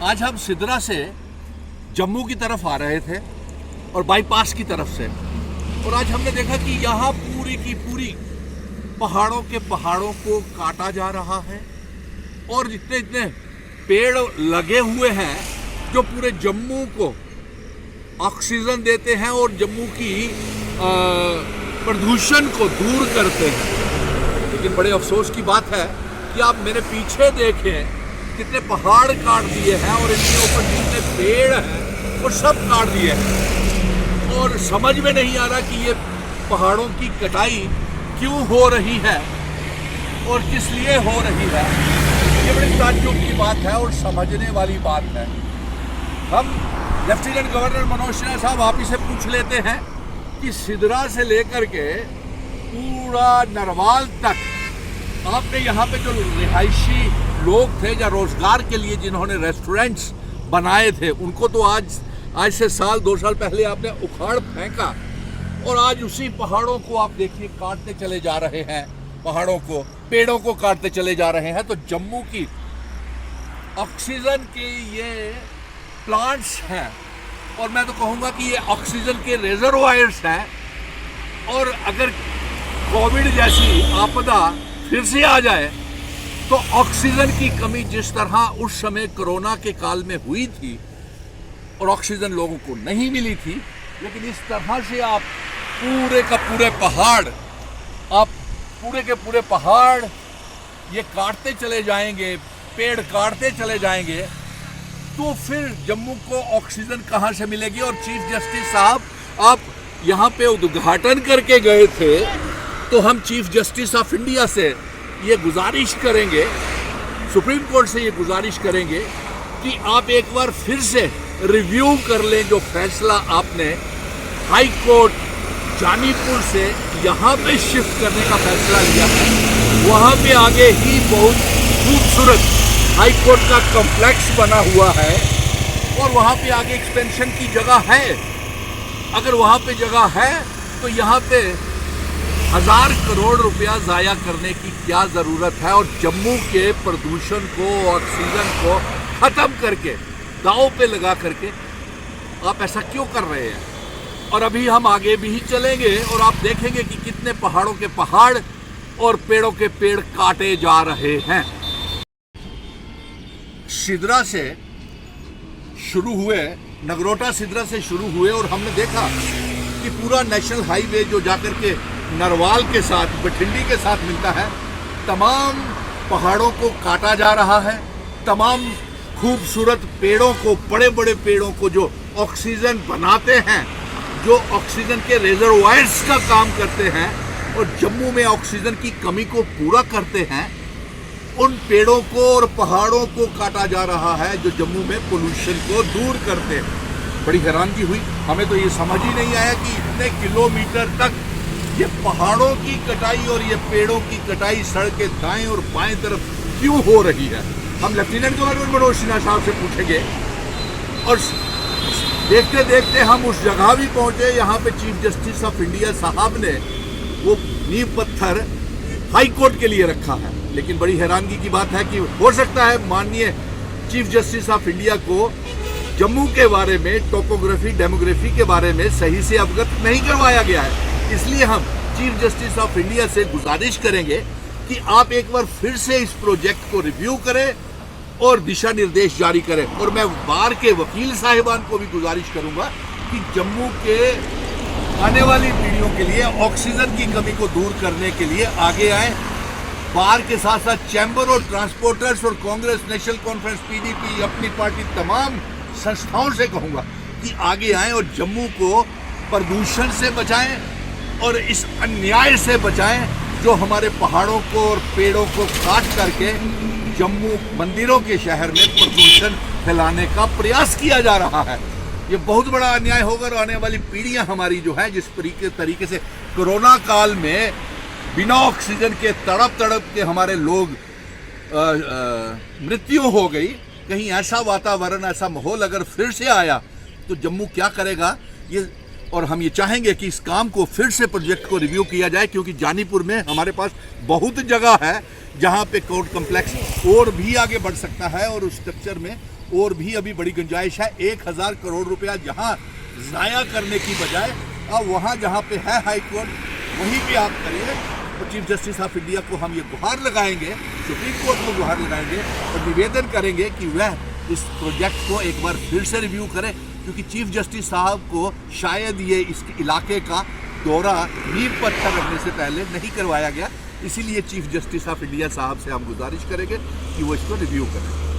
आज हम सिदरा से जम्मू की तरफ आ रहे थे और बाईपास की तरफ से, और आज हमने देखा कि यहाँ पूरी की पूरी पहाड़ों के पहाड़ों को काटा जा रहा है और जितने जितने पेड़ लगे हुए हैं जो पूरे जम्मू को ऑक्सीजन देते हैं और जम्मू की प्रदूषण को दूर करते हैं। लेकिन बड़े अफसोस की बात है कि आप मेरे पीछे देखें कितने पहाड़ काट दिए हैं और इनके ऊपर जितने पेड़ हैं वो सब काट दिए हैं और समझ में नहीं आ रहा कि ये पहाड़ों की कटाई क्यों हो रही है और किस लिए हो रही है। ये बड़ी ताज्जुब की बात है और समझने वाली बात है। हम लेफ्टिनेंट गवर्नर मनोज सिन्हा साहब आप ही से पूछ लेते हैं कि सिदरा से लेकर के पूरा नरवाल तक आपने यहाँ पे जो रिहायशी लोग थे या रोजगार के लिए जिन्होंने रेस्टोरेंट्स बनाए थे उनको तो आज से साल 2 साल पहले आपने उखाड़ फेंका और आज उसी पहाड़ों को आप देखिए काटते चले जा रहे हैं, पहाड़ों को पेड़ों को काटते चले जा रहे हैं। तो जम्मू की ऑक्सीजन के ये प्लांट्स हैं और मैं तो कहूँगा कि ये ऑक्सीजन के रिजर्वायर्स हैं और अगर कोविड जैसी आपदा फिर से आ जाए तो ऑक्सीजन की कमी जिस तरह उस समय कोरोना के काल में हुई थी और ऑक्सीजन लोगों को नहीं मिली थी, लेकिन इस तरह से आप पूरे का पूरे पहाड़ के पूरे पहाड़ ये काटते चले जाएंगे, पेड़ काटते चले जाएंगे, तो फिर जम्मू को ऑक्सीजन कहाँ से मिलेगी। और चीफ जस्टिस साहब आप यहाँ पे उद्घाटन करके गए थे तो हम चीफ जस्टिस ऑफ इंडिया से ये गुजारिश करेंगे, सुप्रीम कोर्ट से ये गुजारिश करेंगे कि आप एक बार फिर से रिव्यू कर लें जो फैसला आपने हाई कोर्ट जानीपुर से यहाँ पे शिफ्ट करने का फैसला लिया है। वहाँ पे आगे ही बहुत खूबसूरत हाई कोर्ट का कॉम्प्लेक्स बना हुआ है और वहाँ पे आगे एक्सपेंशन की जगह है। अगर वहाँ पे जगह है तो यहाँ पे 1000 करोड़ रुपया ज़ाया करने की क्या ज़रूरत है और जम्मू के प्रदूषण को, ऑक्सीजन को ख़त्म करके, दांव पे लगा करके आप ऐसा क्यों कर रहे हैं। और अभी हम आगे भी चलेंगे और आप देखेंगे कि कितने पहाड़ों के पहाड़ और पेड़ों के पेड़ काटे जा रहे हैं। सिदरा से शुरू हुए, नगरोटा सिदरा से शुरू हुए और हमने देखा कि पूरा नेशनल हाईवे जो जाकर के नरवाल के साथ, बठिंडी के साथ मिलता है, तमाम पहाड़ों को काटा जा रहा है। तमाम खूबसूरत पेड़ों को, बड़े बड़े पेड़ों को जो ऑक्सीजन बनाते हैं, जो ऑक्सीजन के रिजर्वायर्स का काम करते हैं और जम्मू में ऑक्सीजन की कमी को पूरा करते हैं, उन पेड़ों को और पहाड़ों को काटा जा रहा है जो जम्मू में पोल्यूशन को दूर करते हैं। बड़ी हैरानगी हुई, हमें तो ये समझ ही नहीं आया कि इतने किलोमीटर तक ये पहाड़ों की कटाई और ये पेड़ों की कटाई सड़क के दाएं और बाएं तरफ क्यों हो रही है। हम लेफ्टिनेंट गवर्नर मनोज सिन्हा साहब से पूछेंगे और देखते देखते हम उस जगह भी पहुंचे, यहाँ पे चीफ जस्टिस ऑफ इंडिया साहब ने वो नींव पत्थर हाई कोर्ट के लिए रखा है। लेकिन बड़ी हैरानगी की बात है कि हो सकता है माननीय चीफ जस्टिस ऑफ इंडिया को जम्मू के बारे में, टोपोग्राफी, डेमोग्राफी के बारे में सही से अवगत नहीं करवाया गया है। इसलिए हम चीफ जस्टिस ऑफ इंडिया से गुजारिश करेंगे कि आप एक बार फिर से इस प्रोजेक्ट को रिव्यू करें और दिशा निर्देश जारी करें। और मैं बार के वकील साहिबान को भी गुजारिश करूंगा कि जम्मू के आने वाली पीढ़ियों के लिए ऑक्सीजन की कमी को दूर करने के लिए आगे आए। बार के साथ साथ चैम्बर और ट्रांसपोर्टर्स और कांग्रेस, नेशनल कॉन्फ्रेंस, पीडीपी, अपनी पार्टी, तमाम संस्थाओं से कहूंगा कि आगे आएं और जम्मू को प्रदूषण से बचाएं और इस अन्याय से बचाएं जो हमारे पहाड़ों को और पेड़ों को काट करके जम्मू मंदिरों के शहर में प्रदूषण फैलाने का प्रयास किया जा रहा है। ये बहुत बड़ा अन्याय होगा और आने वाली पीढ़ियां हमारी जो है, जिस तरीके से कोरोना काल में बिना ऑक्सीजन के तड़प के हमारे लोग मृत्यु हो गई, कहीं ऐसा वातावरण, ऐसा माहौल अगर फिर से आया तो जम्मू क्या करेगा ये। और हम ये चाहेंगे कि इस काम को फिर से प्रोजेक्ट को रिव्यू किया जाए, क्योंकि जानीपुर में हमारे पास बहुत जगह है जहाँ पे कोर्ट कॉम्प्लेक्स और भी आगे बढ़ सकता है और उस स्ट्रक्चर में और भी अभी बड़ी गुंजाइश है। 1000 करोड़ रुपया जहां जाया करने की बजाय अब वहां जहां पे है हाई कोर्ट वहीं पे आप करिए। और चीफ जस्टिस ऑफ इंडिया को हम ये गुहार लगाएंगे, सुप्रीम कोर्ट को गुहार लगाएंगे और निवेदन करेंगे कि वह इस प्रोजेक्ट को एक बार फिर से रिव्यू करें, क्योंकि चीफ जस्टिस साहब को शायद ये इस इलाके का दौरा नींव पत्थर रखने से पहले नहीं करवाया गया। इसीलिए चीफ जस्टिस ऑफ इंडिया साहब से हम गुजारिश करेंगे कि वो इसको रिव्यू करें।